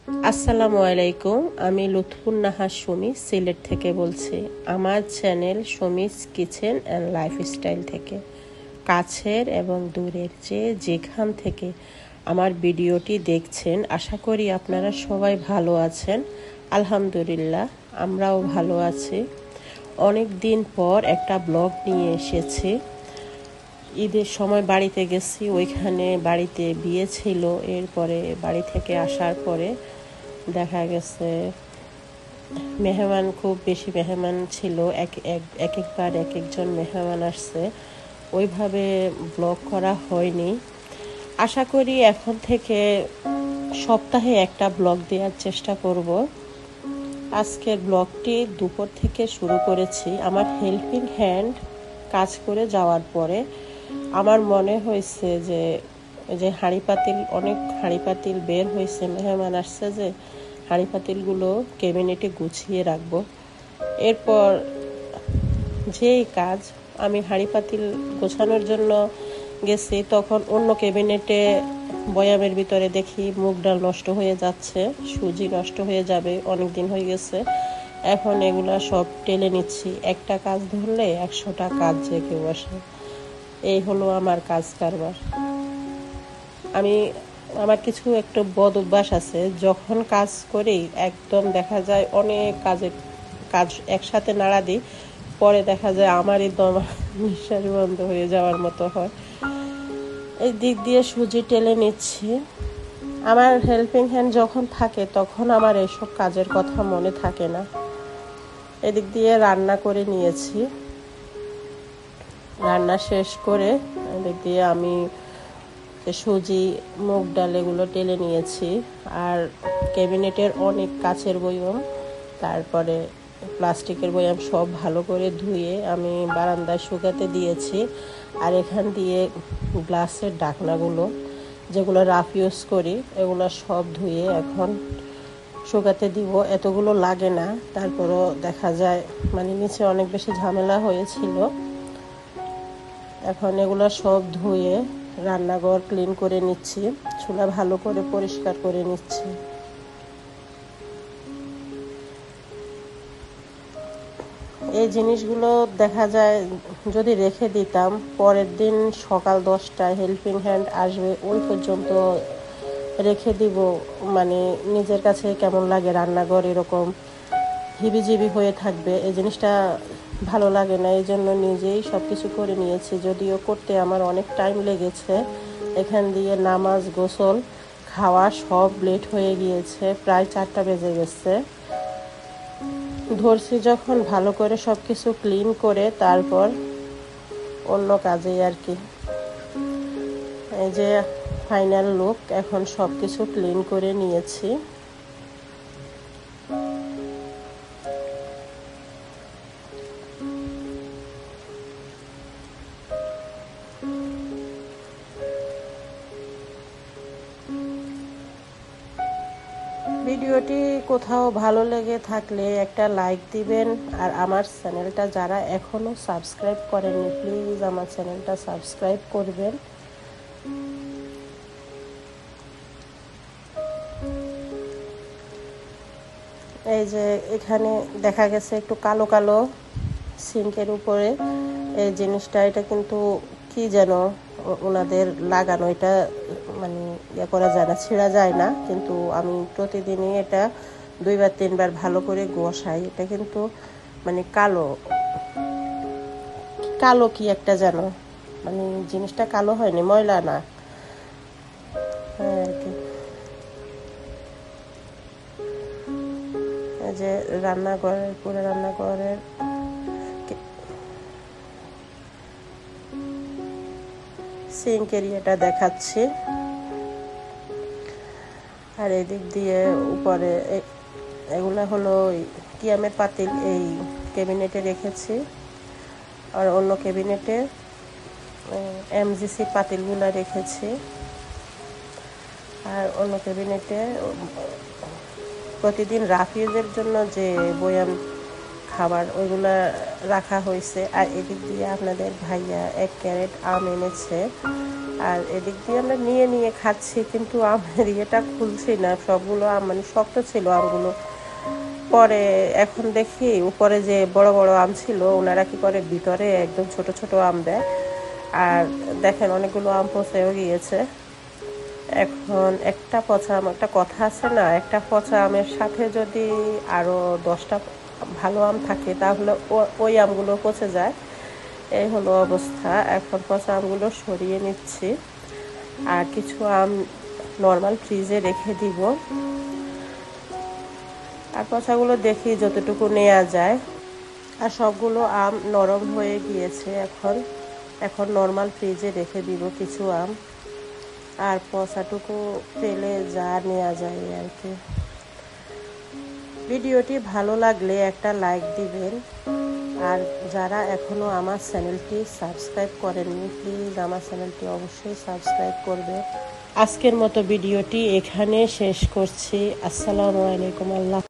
আসসালামু আলাইকুম। আমি লুৎফুন্নাহার সুমি সিলেট থেকে বলছি। আমার channel Sumi's kitchen and lifestyle থেকে কাছের এবং দূরের যেখান থেকে আমার ভিডিওটি দেখছেন, আশা করি আপনারা সবাই ভালো আছেন। আলহামদুলিল্লাহ, আমরাও ভালো আছি। অনেক দিন পর একটা ব্লগ নিয়ে এসেছি। ঈদের সময় বাড়িতে গেছি, ওইখানে বাড়িতে বিয়ে ছিল। এরপরে বাড়ি থেকে আসার পরে দেখা গেছে মেহমান, খুব বেশি মেহমান ছিল। একবার এক একজন মেহমান আসছে, ওইভাবে ব্লগ করা হয়নি। আশা করি এখন থেকে সপ্তাহে একটা ব্লগ দেওয়ার চেষ্টা করব। আজকের ব্লগটি দুপুর থেকে শুরু করেছি। আমার হেল্পিং হ্যান্ড কাজ করে যাওয়ার পরে আমার মনে হয়েছে যে অনেক হাঁড়ি পাতিল বের হয়েছে, মেহমান আসছে, যে হাঁড়ি পাতিলগুলো ক্যাবিনেটে গুছিয়ে রাখবো। এরপর যেই কাজ, আমি হাঁড়ি পাতিল গোছানোর জন্য গেছি, তখন অন্য ক্যাবিনেটে বয়ামের ভিতরে দেখি মুগ ডাল নষ্ট হয়ে যাচ্ছে, সুজি নষ্ট হয়ে যাবে, অনেক দিন হয়ে গেছে। এখন এগুলা সব টেলে নিচ্ছি। একটা কাজ ধরলে 100টা কাজ জেগে বসে। এই হলো আমার কাজ কারবার। আমার কিছু একটা বদ অভ্যাস আছে, যখন কাজ করি একদম দেখা যায় অনেক কাজ একসাথে নাড়া দিই, পরে দেখা যায় আমারই দম নিঃশ্বাস বন্ধ হয়ে যাওয়ার মতো হয়। এই দিক দিয়ে সুজি টেলে নিচ্ছি। আমার হেল্পিং হ্যান্ড যখন থাকে তখন আমার এইসব কাজের কথা মনে থাকে না। এদিক দিয়ে রান্না করে নিয়েছি। রান্না শেষ করে এদিক দিয়ে আমি সুজি, মুগ ডাল এগুলো টেলে নিয়েছি। আর ক্যাবিনেটের অনেক কাচের বয়ম, তারপরে প্লাস্টিকের বয়ম সব ভালো করে ধুয়ে আমি বারান্দায় শুকাতে দিয়েছি। আর এখান দিয়ে গ্লাসের ঢাকনাগুলো, যেগুলো রাফ ইউজ করি, এগুলো সব ধুয়ে এখন শুকাতে দিব। এতগুলো লাগে না, তারপরও দেখা যায় নিচে অনেক বেশি ঝামেলা হয়েছিল। এখন এগুলো সব ধুয়ে রান্নাঘর ক্লিন করে নিচ্ছি, চুলা ভালো করে পরিষ্কার করে নিচ্ছি। এই জিনিসগুলো দেখা যায় যদি রেখে দিতাম, পরের দিন সকাল 10টায় হেল্পিং হ্যান্ড আসবে, ওই পর্যন্ত রেখে দিব। নিজের কাছে কেমন লাগে, রান্নাঘর এরকম হিবিজিবি হয়ে থাকবে, এই জিনিসটা ভালো লাগে না। এই জন্য নিজেই সব কিছু করে নিয়েছি, যদিও করতে আমার অনেক টাইম লেগেছে। এখান দিয়ে নামাজ, গোসল, খাওয়া সব লেট হয়ে গিয়েছে, প্রায় 4টা বেজে গেছে। ধরছি যখন ভালো করে সব কিছু ক্লিন করে তারপর অন্য কাজে আর কি। এই যে ফাইনাল লুক, এখন সব কিছু ক্লিন করে নিয়েছি। ভিডিওটি কোথাও ভালো লেগে থাকলে একটা লাইক দিবেন। আর আমার চ্যানেলটা যারা এখনও সাবস্ক্রাইব করেননি, প্লিজ আমার চ্যানেলটা সাবস্ক্রাইব করবেন। এই যে এখানে দেখা গেছে একটু কালো কালো সিঙ্কের উপরে এই জিনিসটা, এটা কিন্তু কি যেন ওনাদের লাগানো, এটা ইয়ে করা যায় না, ছেঁড়া যায় না। কিন্তু আমি প্রতিদিনই এটা 2-3বার ভালো করে ঘষাই। এটা কিন্তু কালো কালো কি একটা যেন, জিনিসটা কালো হয়নি, ময়লা না, হ্যাঁ আর কি। এই যে পুরো রান্নাঘরের সিঙ্ক এরিয়াটা দেখাচ্ছি। আর এদিক দিয়ে উপরে এগুলো হলো কিয়ামের পাতিল, এই ক্যাবিনেটে রেখেছি। আর অন্য ক্যাবিনেটে এমজিসি পাতিলগুলো রেখেছি। আর অন্য ক্যাবিনেটে প্রতিদিন রাফ ইউজের জন্য যে বয়াম খাবার ওইগুলো রাখা হয়েছে। আর এদিক দিয়ে আপনাদের ভাইয়া 1 ক্যারেট আম এনেছে, আর এদিক দিয়ে আমরা নিয়ে নিয়ে খাচ্ছি, কিন্তু আমের ইয়েটা খুলছি না। সবগুলো আম মানে শক্ত ছিল আমগুলো। পরে এখন দেখি উপরে যে বড় বড় আম ছিল, ওনারা কি করে ভিতরে একদম ছোট ছোট আম দেয়। আর দেখেন অনেকগুলো আম পচেও গিয়েছে। এখন একটা পচা আম, একটা কথা আছে না, একটা পচা আমের সাথে যদি আরও 10টা ভালো আম থাকে তাহলে ওই আমগুলো পচে যায়। এই হলো অবস্থা। এখন পচা আমগুলো সরিয়ে নিচ্ছি, আর কিছু আম নর্মাল ফ্রিজে রেখে দিব। আর পচাগুলো দেখি যতটুকু নেওয়া যায়। আর সবগুলো আম নরম হয়ে গিয়েছে। এখন নর্মাল ফ্রিজে রেখে দিব কিছু আম, আর পচাটুকু ফেলে যা নেওয়া যায় আর কি। ভিডিওটি ভালো লাগলে একটা লাইক দিবেন, আর যারা এখনও আমার চ্যানেলটি সাবস্ক্রাইব করেননি প্লিজ আমার চ্যানেলটি অবশ্যই সাবস্ক্রাইব করবে। আজকের মতো ভিডিওটি এখানে শেষ করছি। আসসালামু আলাইকুম। আল্লাহ।